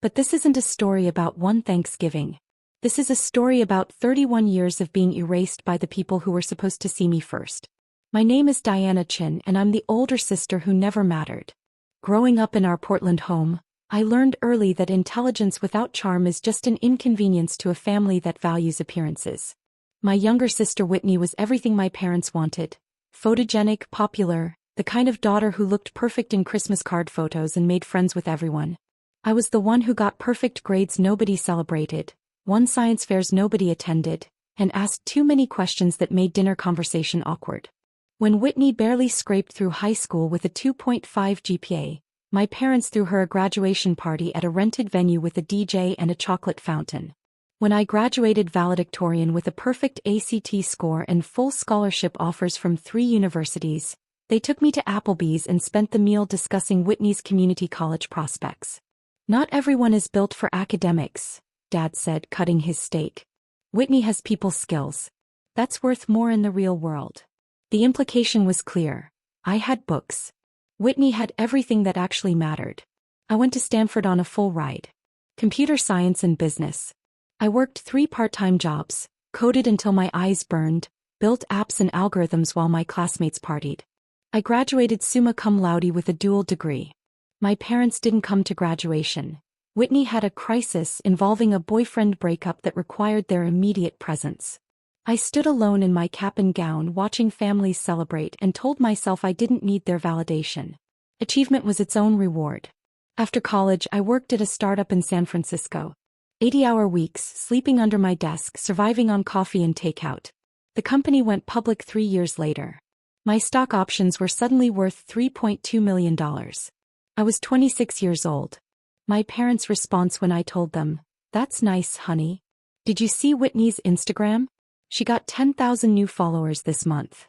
But this isn't a story about one Thanksgiving. This is a story about 31 years of being erased by the people who were supposed to see me first. My name is Diana Chen, and I'm the older sister who never mattered. Growing up in our Portland home, I learned early that intelligence without charm is just an inconvenience to a family that values appearances. My younger sister Whitney was everything my parents wanted. Photogenic, popular, the kind of daughter who looked perfect in Christmas card photos and made friends with everyone. I was the one who got perfect grades nobody celebrated, won science fairs nobody attended, and asked too many questions that made dinner conversation awkward. When Whitney barely scraped through high school with a 2.5 GPA, my parents threw her a graduation party at a rented venue with a DJ and a chocolate fountain. When I graduated valedictorian with a perfect ACT score and full scholarship offers from 3 universities, they took me to Applebee's and spent the meal discussing Whitney's community college prospects. "Not everyone is built for academics," Dad said, cutting his steak. "Whitney has people skills. That's worth more in the real world." The implication was clear. I had books. Whitney had everything that actually mattered. I went to Stanford on a full ride. Computer science and business. I worked 3 part-time jobs, coded until my eyes burned, built apps and algorithms while my classmates partied. I graduated summa cum laude with a dual degree. My parents didn't come to graduation. Whitney had a crisis involving a boyfriend breakup that required their immediate presence. I stood alone in my cap and gown watching families celebrate and told myself I didn't need their validation. Achievement was its own reward. After college, I worked at a startup in San Francisco. 80-hour weeks, sleeping under my desk, surviving on coffee and takeout. The company went public 3 years later. My stock options were suddenly worth $3.2 million. I was 26 years old. My parents' response when I told them, "That's nice, honey. Did you see Whitney's Instagram? She got 10,000 new followers this month."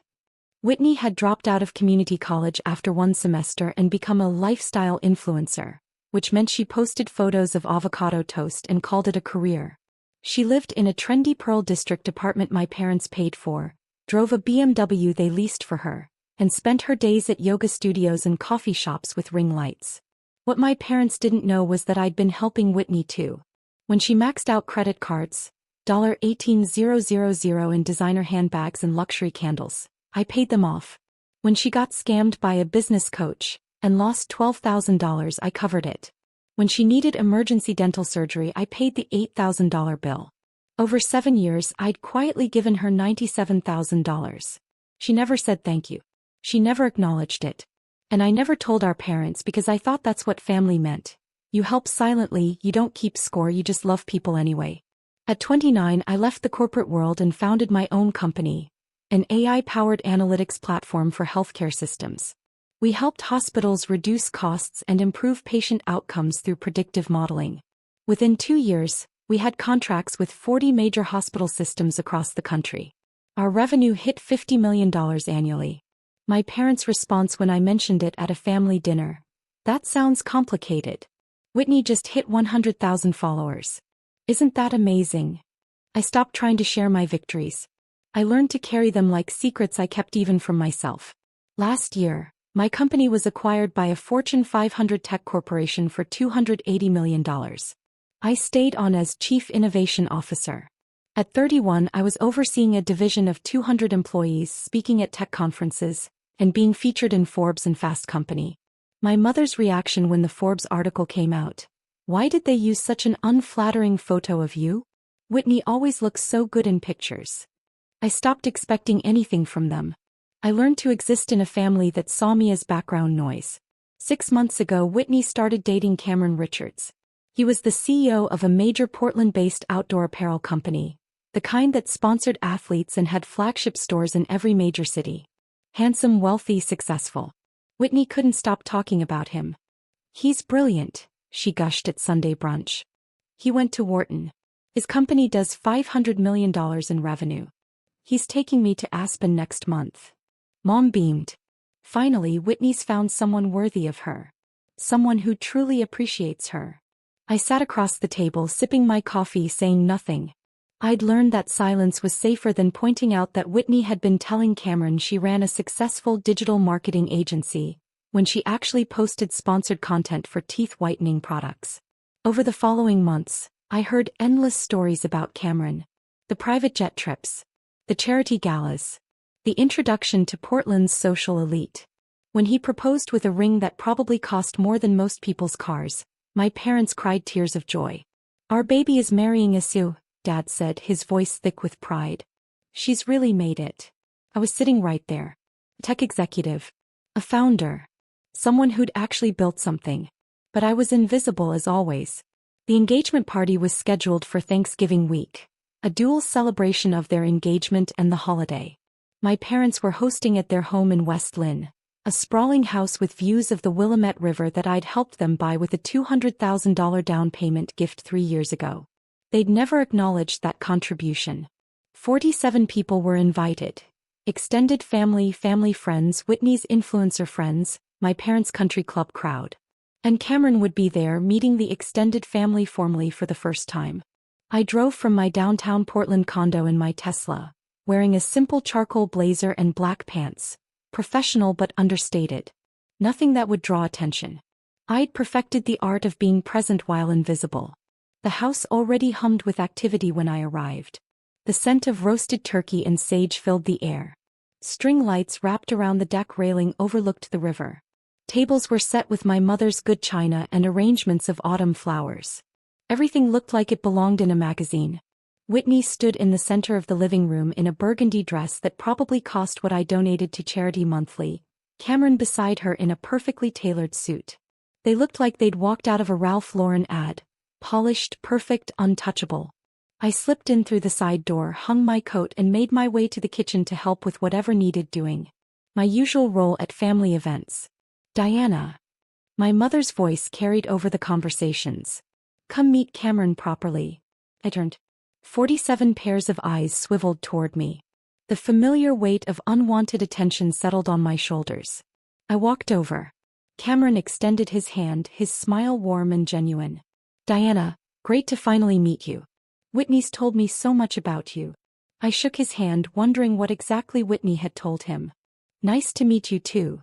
Whitney had dropped out of community college after 1 semester and become a lifestyle influencer, which meant she posted photos of avocado toast and called it a career. She lived in a trendy Pearl District apartment my parents paid for, drove a BMW they leased for her, and spent her days at yoga studios and coffee shops with ring lights. What my parents didn't know was that I'd been helping Whitney too. When she maxed out credit cards, $18,000 in designer handbags and luxury candles, I paid them off. When she got scammed by a business coach and lost $12,000, I covered it. When she needed emergency dental surgery, I paid the $8,000 bill. Over 7 years, I'd quietly given her $97,000. She never said thank you. She never acknowledged it. And I never told our parents because I thought that's what family meant. You help silently, you don't keep score, you just love people anyway. At 29, I left the corporate world and founded my own company, an AI-powered analytics platform for healthcare systems. We helped hospitals reduce costs and improve patient outcomes through predictive modeling. Within 2 years, we had contracts with 40 major hospital systems across the country. Our revenue hit $50 million annually. My parents' response when I mentioned it at a family dinner: "That sounds complicated. Whitney just hit 100,000 followers. Isn't that amazing?" I stopped trying to share my victories. I learned to carry them like secrets I kept even from myself. Last year, my company was acquired by a Fortune 500 tech corporation for $280 million. I stayed on as Chief Innovation Officer. At 31, I was overseeing a division of 200 employees, speaking at tech conferences, and being featured in Forbes and Fast Company. My mother's reaction when the Forbes article came out: "Why did they use such an unflattering photo of you? Whitney always looks so good in pictures." I stopped expecting anything from them. I learned to exist in a family that saw me as background noise. 6 months ago, Whitney started dating Cameron Richards. He was the CEO of a major Portland-based outdoor apparel company, the kind that sponsored athletes and had flagship stores in every major city. Handsome, wealthy, successful. Whitney couldn't stop talking about him. "He's brilliant," she gushed at Sunday brunch. "He went to Wharton. His company does $500 million in revenue. He's taking me to Aspen next month." Mom beamed. Finally, Whitney's found someone worthy of her. Someone who truly appreciates her. I sat across the table sipping my coffee, saying nothing. I'd learned that silence was safer than pointing out that Whitney had been telling Cameron she ran a successful digital marketing agency, when she actually posted sponsored content for teeth whitening products. Over the following months, I heard endless stories about Cameron. The private jet trips. The charity galas. The introduction to Portland's social elite. When he proposed with a ring that probably cost more than most people's cars, my parents cried tears of joy. "Our baby is marrying a Sue," Dad said, his voice thick with pride. "She's really made it." I was sitting right there. A tech executive. A founder. Someone who'd actually built something. But I was invisible as always. The engagement party was scheduled for Thanksgiving week, a dual celebration of their engagement and the holiday. My parents were hosting at their home in West Lynn, a sprawling house with views of the Willamette River that I'd helped them buy with a $200,000 down payment gift 3 years ago. They'd never acknowledged that contribution. 47 people were invited. Extended family friends, Whitney's influencer friends, my parents' country club crowd. And Cameron would be there meeting the extended family formally for the first time. I drove from my downtown Portland condo in my Tesla, wearing a simple charcoal blazer and black pants, professional but understated. Nothing that would draw attention. I'd perfected the art of being present while invisible. The house already hummed with activity when I arrived. The scent of roasted turkey and sage filled the air. String lights wrapped around the deck railing overlooked the river. Tables were set with my mother's good china and arrangements of autumn flowers. Everything looked like it belonged in a magazine. Whitney stood in the center of the living room in a burgundy dress that probably cost what I donated to charity monthly, Cameron beside her in a perfectly tailored suit. They looked like they'd walked out of a Ralph Lauren ad, polished, perfect, untouchable. I slipped in through the side door, hung my coat and made my way to the kitchen to help with whatever needed doing. My usual role at family events. "Diana." My mother's voice carried over the conversations. "Come meet Cameron properly." I turned. 47 pairs of eyes swiveled toward me. The familiar weight of unwanted attention settled on my shoulders. I walked over. Cameron extended his hand, his smile warm and genuine. "Diana, great to finally meet you. Whitney's told me so much about you." I shook his hand, wondering what exactly Whitney had told him. "Nice to meet you too."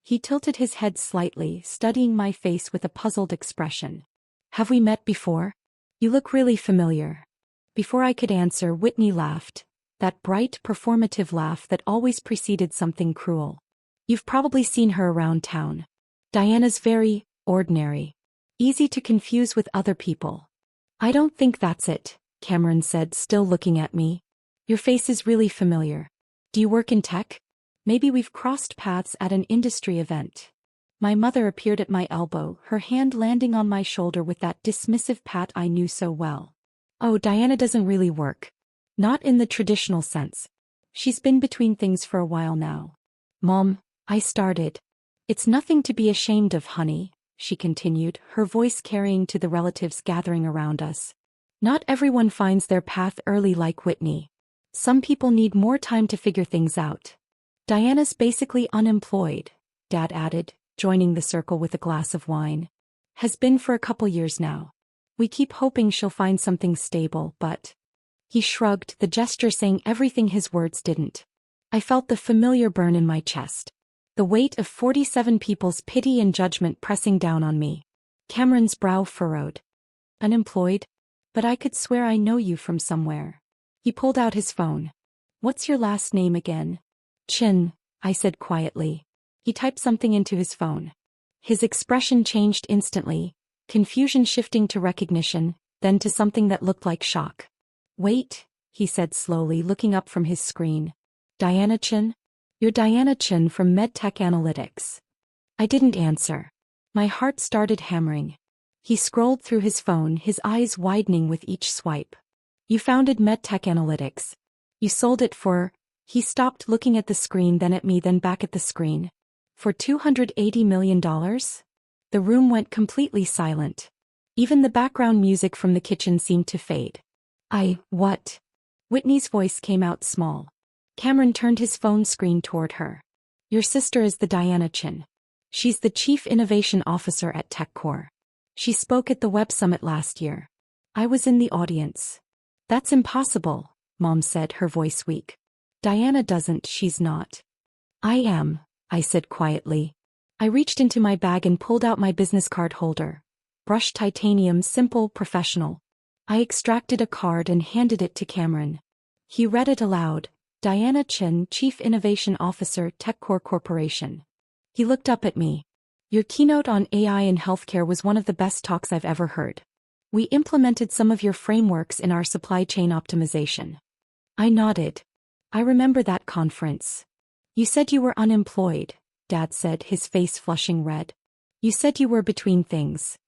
He tilted his head slightly, studying my face with a puzzled expression. "Have we met before? You look really familiar." Before I could answer, Whitney laughed, that bright, performative laugh that always preceded something cruel. "You've probably seen her around town. Diana's very ordinary. Easy to confuse with other people." "I don't think that's it," Cameron said, still looking at me. "Your face is really familiar. Do you work in tech? Maybe we've crossed paths at an industry event." My mother appeared at my elbow, her hand landing on my shoulder with that dismissive pat I knew so well. "Oh, Diana doesn't really work. Not in the traditional sense. She's been between things for a while now." "Mom," I started. "It's nothing to be ashamed of, honey," she continued, her voice carrying to the relatives gathering around us. "Not everyone finds their path early like Whitney. Some people need more time to figure things out. Diana's basically unemployed," Dad added, joining the circle with a glass of wine. "Has been for a couple years now. We keep hoping she'll find something stable, but..." He shrugged, the gesture saying everything his words didn't. I felt the familiar burn in my chest. The weight of 47 people's pity and judgment pressing down on me. Cameron's brow furrowed. "Unemployed? But I could swear I know you from somewhere." He pulled out his phone. "What's your last name again?" "Chen," I said quietly. He typed something into his phone. His expression changed instantly, confusion shifting to recognition, then to something that looked like shock. "Wait," he said slowly, looking up from his screen. "Diana Chen? You're Diana Chen from MedTech Analytics." I didn't answer. My heart started hammering. He scrolled through his phone, his eyes widening with each swipe. "You founded MedTech Analytics. You sold it for..." He stopped, looking at the screen, then at me, then back at the screen. "For $280 million? The room went completely silent. Even the background music from the kitchen seemed to fade. What?" Whitney's voice came out small. Cameron turned his phone screen toward her. "Your sister is the Diana Chen. She's the Chief Innovation Officer at TechCore. She spoke at the Web Summit last year. I was in the audience." "That's impossible," Mom said, her voice weak. "Diana doesn't, she's not." "I am," I said quietly. I reached into my bag and pulled out my business card holder. Brushed titanium, simple, professional. I extracted a card and handed it to Cameron. He read it aloud. Diana Chen, Chief Innovation Officer, TechCore Corporation. He looked up at me. Your keynote on AI in healthcare was one of the best talks I've ever heard. We implemented some of your frameworks in our supply chain optimization. I nodded. I remember that conference. You said you were unemployed, Dad said, his face flushing red. You said you were between things.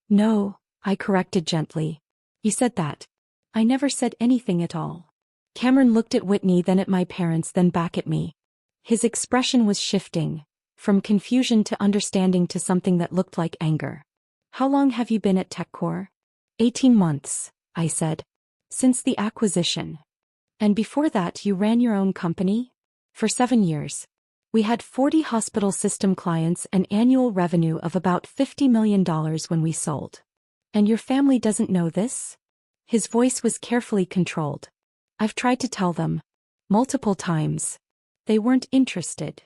No, I corrected gently. You said that. I never said anything at all. Cameron looked at Whitney, then at my parents, then back at me. His expression was shifting, from confusion to understanding to something that looked like anger. How long have you been at TechCore? 18 months, I said. Since the acquisition. And before that you ran your own company? For 7 years. We had 40 hospital system clients and annual revenue of about $50 million when we sold. And your family doesn't know this? His voice was carefully controlled. I've tried to tell them. Multiple times. They weren't interested.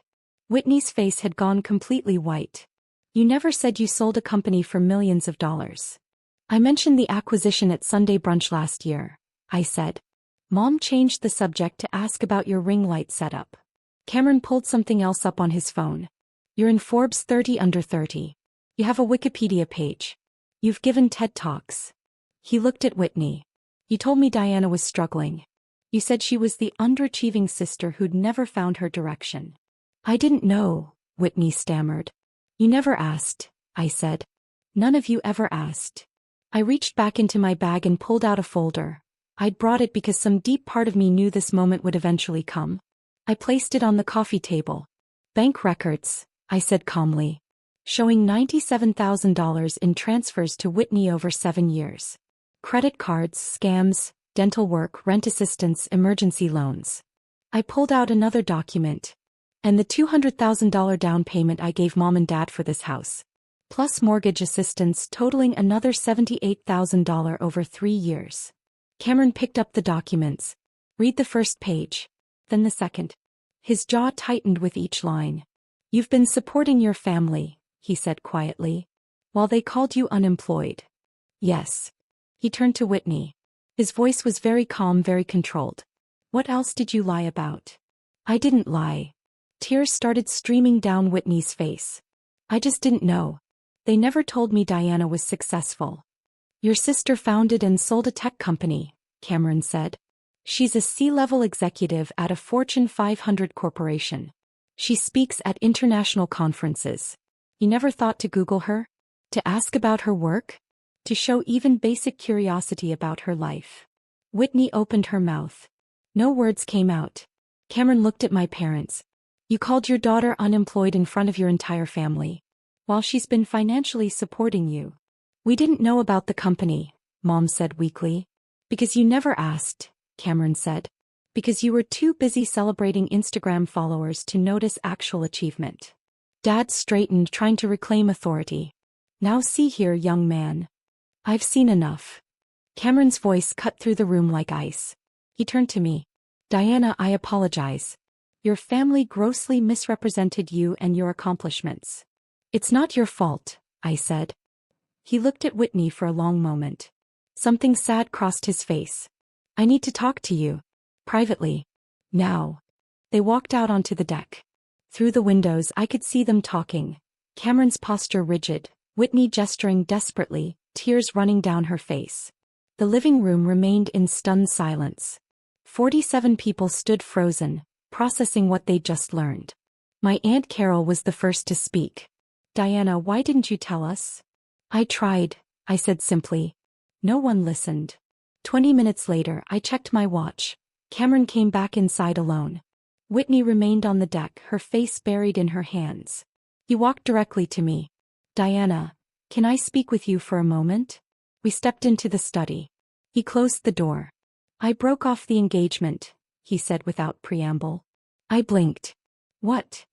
Whitney's face had gone completely white. You never said you sold a company for millions of dollars. I mentioned the acquisition at Sunday brunch last year, I said. Mom changed the subject to ask about your ring light setup. Cameron pulled something else up on his phone. You're in Forbes 30 under 30. You have a Wikipedia page. You've given TED Talks. He looked at Whitney. You told me Diana was struggling. You said she was the underachieving sister who'd never found her direction. I didn't know, Whitney stammered. You never asked, I said. None of you ever asked. I reached back into my bag and pulled out a folder. I'd brought it because some deep part of me knew this moment would eventually come. I placed it on the coffee table. Bank records, I said calmly. Showing $97,000 in transfers to Whitney over 7 years. Credit cards, scams, dental work, rent assistance, emergency loans. I pulled out another document. And the $200,000 down payment I gave Mom and Dad for this house. Plus mortgage assistance totaling another $78,000 over 3 years. Cameron picked up the documents. Read the first page. Then the second. His jaw tightened with each line. You've been supporting your family, he said quietly. While they called you unemployed. Yes. He turned to Whitney. His voice was very calm, very controlled. What else did you lie about? I didn't lie. Tears started streaming down Whitney's face. I just didn't know. They never told me Diana was successful. Your sister founded and sold a tech company, Cameron said. She's a C-level executive at a Fortune 500 corporation. She speaks at international conferences. You never thought to Google her? To ask about her work? To show even basic curiosity about her life? Whitney opened her mouth. No words came out. Cameron looked at my parents. You called your daughter unemployed in front of your entire family. While she's been financially supporting you. We didn't know about the company, Mom said weakly. Because you never asked, Cameron said. Because you were too busy celebrating Instagram followers to notice actual achievement. Dad straightened, trying to reclaim authority. Now see here, young man. I've seen enough. Cameron's voice cut through the room like ice. He turned to me. Diana, I apologize. Your family grossly misrepresented you and your accomplishments. It's not your fault, I said. He looked at Whitney for a long moment. Something sad crossed his face. I need to talk to you. Privately. Now. They walked out onto the deck. Through the windows I could see them talking. Cameron's posture rigid, Whitney gesturing desperately, tears running down her face. The living room remained in stunned silence. 47 people stood frozen, processing what they'd just learned. My Aunt Carol was the first to speak. Diana, why didn't you tell us? I tried, I said simply. No one listened. 20 minutes later I checked my watch. Cameron came back inside alone. Whitney remained on the deck, her face buried in her hands. He walked directly to me. Diana, can I speak with you for a moment? We stepped into the study. He closed the door. I broke off the engagement, he said without preamble. I blinked. What?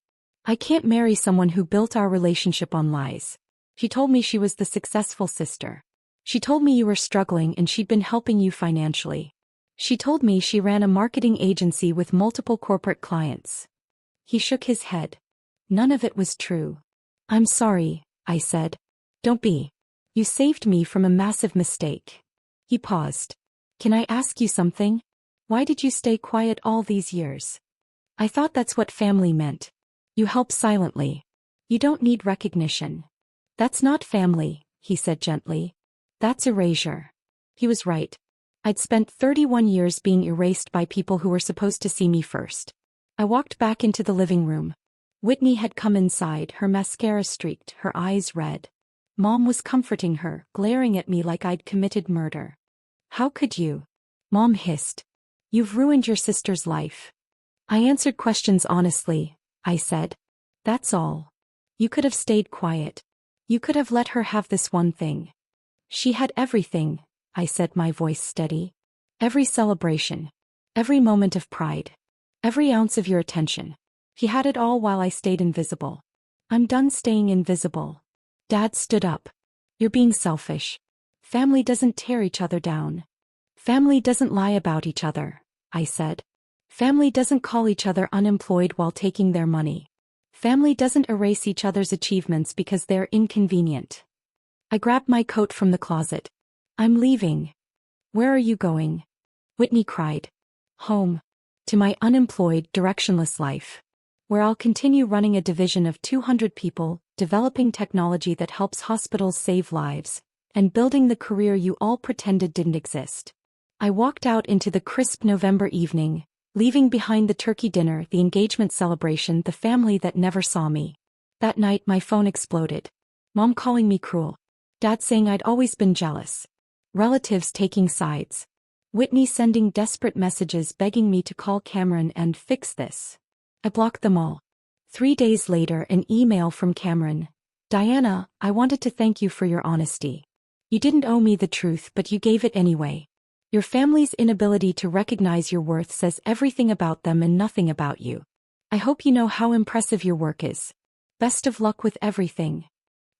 I can't marry someone who built our relationship on lies. She told me she was the successful sister. She told me you were struggling and she'd been helping you financially. She told me she ran a marketing agency with multiple corporate clients. He shook his head. None of it was true. I'm sorry, I said. Don't be. You saved me from a massive mistake. He paused. Can I ask you something? Why did you stay quiet all these years? I thought that's what family meant. You help silently. You don't need recognition. That's not family, he said gently. That's erasure. He was right. I'd spent 31 years being erased by people who were supposed to see me first. I walked back into the living room. Whitney had come inside, her mascara streaked, her eyes red. Mom was comforting her, glaring at me like I'd committed murder. How could you? Mom hissed. You've ruined your sister's life. I answered questions honestly, I said. That's all. You could have stayed quiet. You could have let her have this one thing. She had everything, I said, my voice steady. Every celebration. Every moment of pride. Every ounce of your attention. He had it all while I stayed invisible. I'm done staying invisible. Dad stood up. You're being selfish. Family doesn't tear each other down. Family doesn't lie about each other, I said. Family doesn't call each other unemployed while taking their money. Family doesn't erase each other's achievements because they're inconvenient. I grabbed my coat from the closet. I'm leaving. Where are you going? Whitney cried. Home. To my unemployed, directionless life. Where I'll continue running a division of 200 people, developing technology that helps hospitals save lives, and building the career you all pretended didn't exist. I walked out into the crisp November evening, leaving behind the turkey dinner, the engagement celebration, the family that never saw me. That night my phone exploded. Mom calling me cruel. Dad saying I'd always been jealous. Relatives taking sides. Whitney sending desperate messages begging me to call Cameron and fix this. I blocked them all. 3 days later, an email from Cameron. Diana, I wanted to thank you for your honesty. You didn't owe me the truth, but you gave it anyway. Your family's inability to recognize your worth says everything about them and nothing about you. I hope you know how impressive your work is. Best of luck with everything.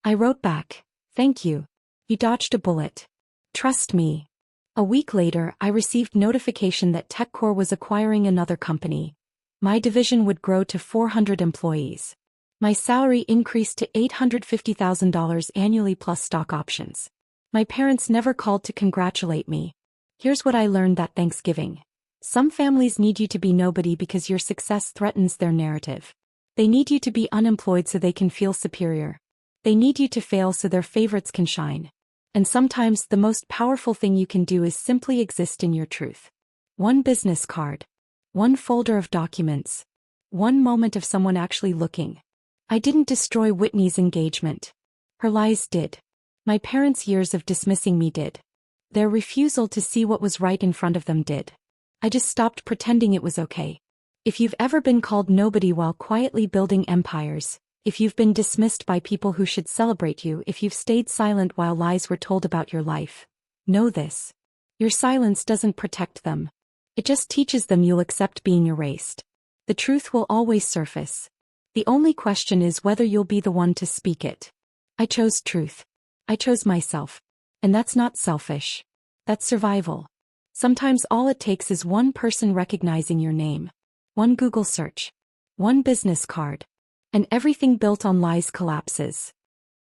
I wrote back. Thank you. You dodged a bullet. Trust me. A week later, I received notification that TechCore was acquiring another company. My division would grow to 400 employees. My salary increased to $850,000 annually plus stock options. My parents never called to congratulate me. Here's what I learned that Thanksgiving. Some families need you to be nobody because your success threatens their narrative. They need you to be unemployed so they can feel superior. They need you to fail so their favorites can shine. And sometimes the most powerful thing you can do is simply exist in your truth. One business card. One folder of documents. One moment of someone actually looking. I didn't destroy Whitney's engagement. Her lies did. My parents' years of dismissing me did. Their refusal to see what was right in front of them did. I just stopped pretending it was okay. If you've ever been called nobody while quietly building empires, if you've been dismissed by people who should celebrate you, if you've stayed silent while lies were told about your life, know this. Your silence doesn't protect them. It just teaches them you'll accept being erased. The truth will always surface. The only question is whether you'll be the one to speak it. I chose truth. I chose myself. And that's not selfish. That's survival. Sometimes all it takes is one person recognizing your name. One Google search. One business card. And everything built on lies collapses.